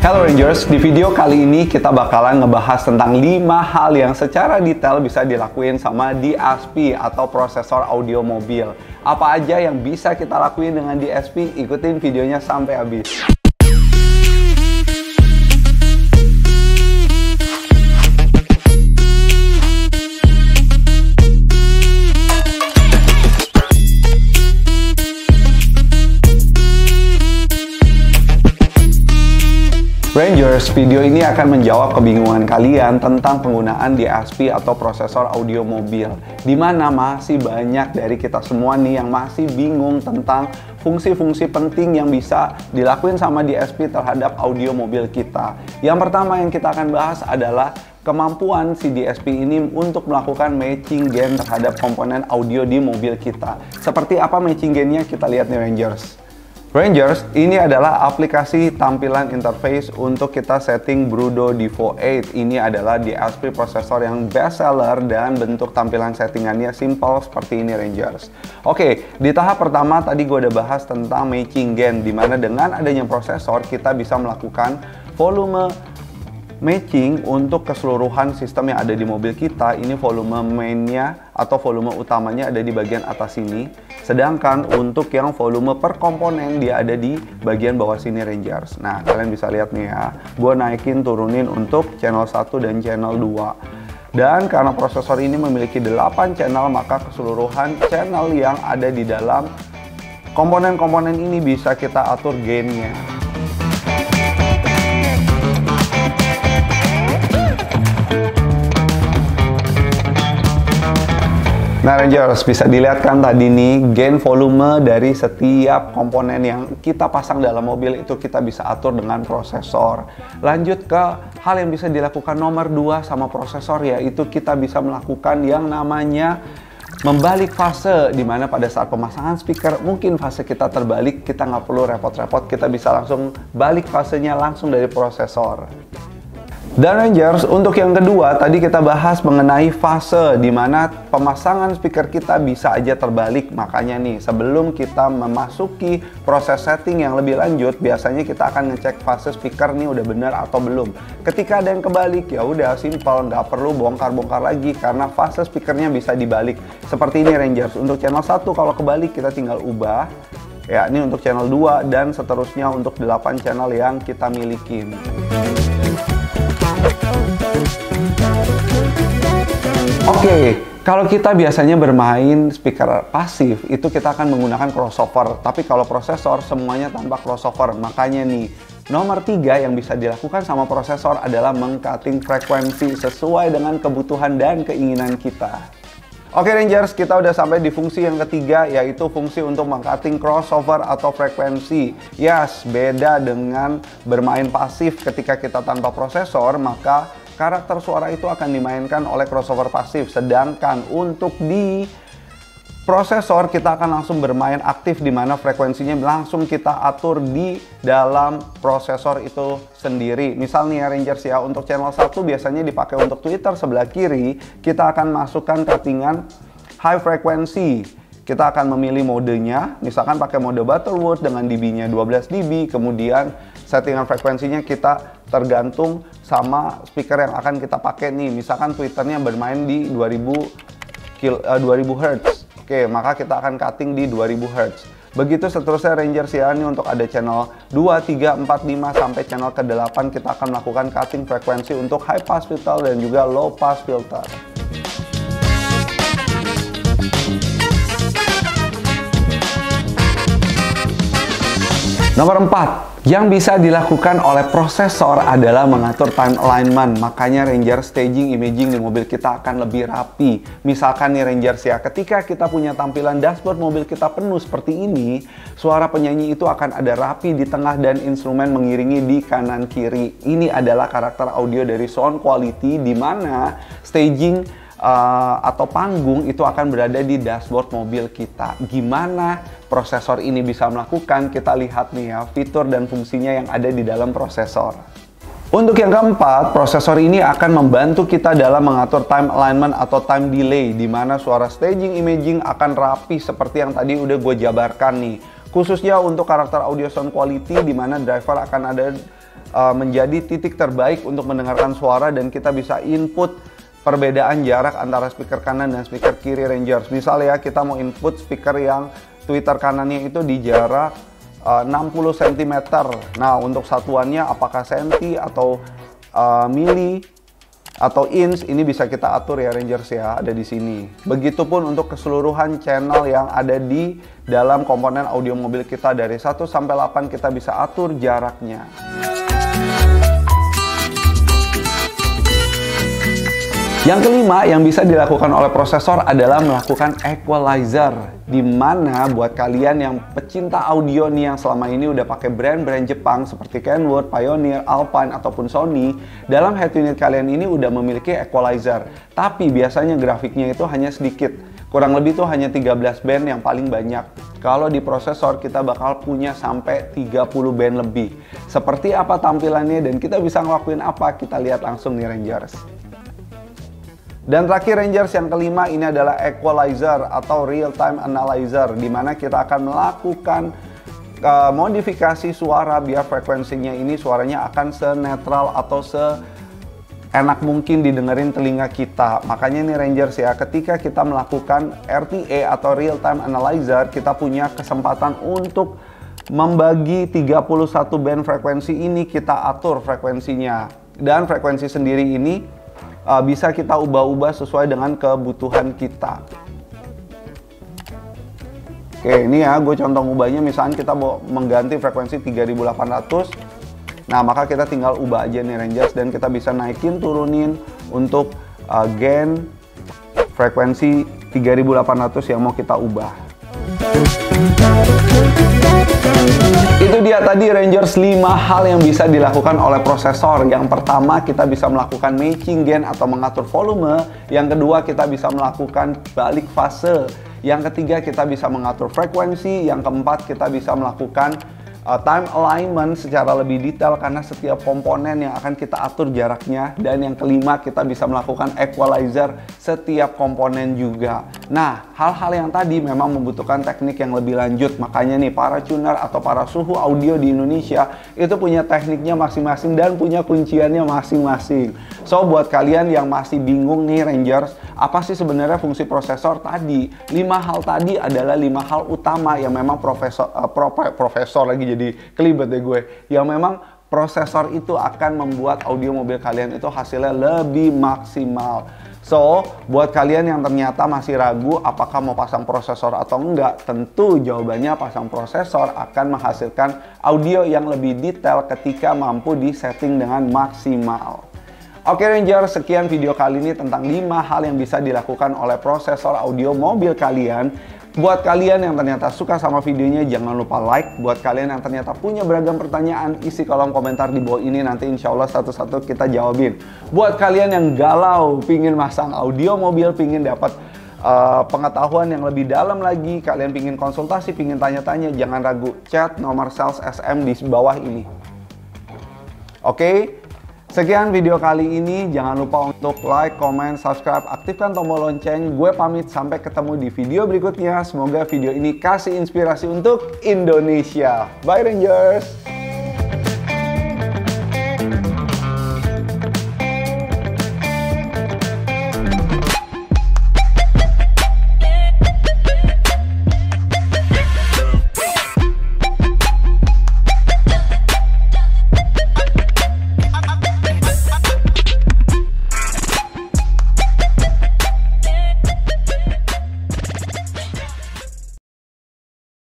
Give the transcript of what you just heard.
Hello Rangers, di video kali ini kita bakalan ngebahas tentang 5 hal yang secara detail bisa dilakuin sama DSP atau prosesor audio mobil. Apa aja yang bisa kita lakuin dengan DSP? Ikutin videonya sampai habis. Rangers, video ini akan menjawab kebingungan kalian tentang penggunaan DSP atau prosesor audio mobil. Dimana masih banyak dari kita semua nih yang masih bingung tentang fungsi-fungsi penting yang bisa dilakuin sama DSP terhadap audio mobil kita. Yang pertama yang kita akan bahas adalah kemampuan si DSP ini untuk melakukan matching gain terhadap komponen audio di mobil kita. Seperti apa matching gainnya? Kita lihat nih Rangers. Rangers, ini adalah aplikasi tampilan interface untuk kita setting Brudo Devo 8. Ini adalah DSP prosesor yang best seller dan bentuk tampilan settingannya simple seperti ini Rangers. Oke, di tahap pertama tadi gue udah bahas tentang matching gain, dimana dengan adanya prosesor kita bisa melakukan volume matching untuk keseluruhan sistem yang ada di mobil kita. Ini volume mainnya atau volume utamanya ada di bagian atas sini, sedangkan untuk yang volume per komponen dia ada di bagian bawah sini Rangers. Nah kalian bisa lihat nih ya, gue naikin turunin untuk channel 1 dan channel 2. Dan karena prosesor ini memiliki 8 channel, maka keseluruhan channel yang ada di dalam komponen-komponen ini bisa kita atur gainnya. Nah Rangers, bisa dilihat kan tadi nih gain volume dari setiap komponen yang kita pasang dalam mobil itu kita bisa atur dengan prosesor. Lanjut ke hal yang bisa dilakukan nomor 2 sama prosesor, yaitu kita bisa melakukan yang namanya membalik fase, dimana pada saat pemasangan speaker mungkin fase kita terbalik, kita nggak perlu repot-repot, kita bisa langsung balik fasenya langsung dari prosesor. Dan Rangers, untuk yang kedua tadi kita bahas mengenai fase, dimana pemasangan speaker kita bisa aja terbalik. Makanya nih sebelum kita memasuki proses setting yang lebih lanjut, biasanya kita akan ngecek fase speaker nih udah benar atau belum. Ketika ada yang kebalik, ya udah simple, nggak perlu bongkar-bongkar lagi karena fase speakernya bisa dibalik. Seperti ini Rangers, untuk channel 1 kalau kebalik kita tinggal ubah. Ya ini untuk channel 2 dan seterusnya untuk 8 channel yang kita milikin. Oke, kalau kita biasanya bermain speaker pasif, itu kita akan menggunakan crossover. Tapi kalau prosesor, semuanya tanpa crossover. Makanya nih, nomor 3 yang bisa dilakukan sama prosesor adalah meng-cutting frekuensi sesuai dengan kebutuhan dan keinginan kita. Oke Rangers, kita udah sampai di fungsi yang ketiga, yaitu fungsi untuk meng-cutting crossover atau frekuensi. Yes, beda dengan bermain pasif. Ketika kita tanpa prosesor, maka karakter suara itu akan dimainkan oleh crossover pasif. Sedangkan untuk di prosesor kita akan langsung bermain aktif, di mana frekuensinya langsung kita atur di dalam prosesor itu sendiri. Misalnya Rangers ya, untuk channel 1 biasanya dipakai untuk Twitter sebelah kiri, kita akan masukkan cuttingan high frequency. Kita akan memilih modenya, misalkan pakai mode Butterworth dengan dB-nya 12 dB, kemudian settingan frekuensinya kita tergantung sama speaker yang akan kita pakai nih. Misalkan Twitternya bermain di 2000 Hz. Oke, maka kita akan cutting di 2000 Hz. Begitu seterusnya Rangers ya, ini untuk ada channel 2, 3, 4, 5 sampai channel ke-8 kita akan melakukan cutting frekuensi untuk high pass filter dan juga low pass filter. Nomor 4, yang bisa dilakukan oleh prosesor adalah mengatur time alignment. Makanya Rangers, staging imaging di mobil kita akan lebih rapi. Misalkan nih Rangers ya, ketika kita punya tampilan dashboard mobil kita penuh seperti ini, suara penyanyi itu akan ada rapi di tengah dan instrumen mengiringi di kanan kiri. Ini adalah karakter audio dari sound quality, di mana staging atau panggung itu akan berada di dashboard mobil kita. Gimana prosesor ini bisa melakukan? Kita lihat nih ya, fitur dan fungsinya yang ada di dalam prosesor. Untuk yang keempat, prosesor ini akan membantu kita dalam mengatur time alignment atau time delay, di mana suara staging imaging akan rapi seperti yang tadi udah gue jabarkan nih. Khususnya untuk karakter audio sound quality, di mana driver akan ada menjadi titik terbaik untuk mendengarkan suara, dan kita bisa input perbedaan jarak antara speaker kanan dan speaker kiri Rangers. Misalnya kita mau input speaker yang tweeter kanannya itu di jarak 60 cm. Nah, untuk satuannya apakah senti atau mili atau inch, ini bisa kita atur ya Rangers ya, ada di sini. Begitupun untuk keseluruhan channel yang ada di dalam komponen audio mobil kita, dari 1 sampai 8 kita bisa atur jaraknya. Yang kelima yang bisa dilakukan oleh prosesor adalah melakukan equalizer, di mana buat kalian yang pecinta audio nih yang selama ini udah pakai brand-brand Jepang seperti Kenwood, Pioneer, Alpine ataupun Sony, dalam head unit kalian ini udah memiliki equalizer. Tapi biasanya grafiknya itu hanya sedikit, kurang lebih tuh hanya 13 band yang paling banyak. Kalau di prosesor kita bakal punya sampai 30 band lebih. Seperti apa tampilannya dan kita bisa ngelakuin apa, kita lihat langsung nih Rangers. Dan terakhir Rangers, yang kelima ini adalah equalizer atau real time analyzer, di mana kita akan melakukan modifikasi suara biar frekuensinya ini suaranya akan senetral atau seenak mungkin didengerin telinga kita. Makanya nih Rangers ya, ketika kita melakukan RTA atau real time analyzer, kita punya kesempatan untuk membagi 31 band frekuensi ini, kita atur frekuensinya. Dan frekuensi sendiri ini bisa kita ubah-ubah sesuai dengan kebutuhan kita. Oke, ini ya gue contoh ubahnya, misalnya kita mau mengganti frekuensi 3800. Nah, maka kita tinggal ubah aja nih Rangers, dan kita bisa naikin turunin untuk gain frekuensi 3800 yang mau kita ubah. Itu dia tadi Rangers 5 hal yang bisa dilakukan oleh prosesor. Yang pertama, kita bisa melakukan matching gain atau mengatur volume. Yang kedua, kita bisa melakukan balik fase. Yang ketiga, kita bisa mengatur frekuensi. Yang keempat, kita bisa melakukan time alignment secara lebih detail karena setiap komponen yang akan kita atur jaraknya. Dan yang kelima, kita bisa melakukan equalizer setiap komponen juga. Nah, hal-hal yang tadi memang membutuhkan teknik yang lebih lanjut. Makanya nih, para tuner atau para suhu audio di Indonesia itu punya tekniknya masing-masing dan punya kunciannya masing-masing. So, buat kalian yang masih bingung nih Rangers, apa sih sebenarnya fungsi prosesor tadi? 5 hal tadi adalah 5 hal utama yang memang profesor lagi jadi kelibet deh gue, yang memang prosesor itu akan membuat audio mobil kalian itu hasilnya lebih maksimal. So, buat kalian yang ternyata masih ragu apakah mau pasang prosesor atau enggak, tentu jawabannya pasang prosesor akan menghasilkan audio yang lebih detail ketika mampu disetting dengan maksimal. Oke Rangers, sekian video kali ini tentang 5 hal yang bisa dilakukan oleh prosesor audio mobil kalian. Buat kalian yang ternyata suka sama videonya, jangan lupa like. Buat kalian yang ternyata punya beragam pertanyaan, isi kolom komentar di bawah ini, nanti insya Allah satu-satu kita jawabin. Buat kalian yang galau, pingin masang audio mobil, pingin dapat pengetahuan yang lebih dalam lagi, kalian pingin konsultasi, pingin tanya-tanya, jangan ragu, chat nomor sales SM di bawah ini. Oke? Sekian video kali ini, jangan lupa untuk like, comment, subscribe, aktifkan tombol lonceng. Gue pamit, sampai ketemu di video berikutnya. Semoga video ini kasih inspirasi untuk Indonesia. Bye Rangers!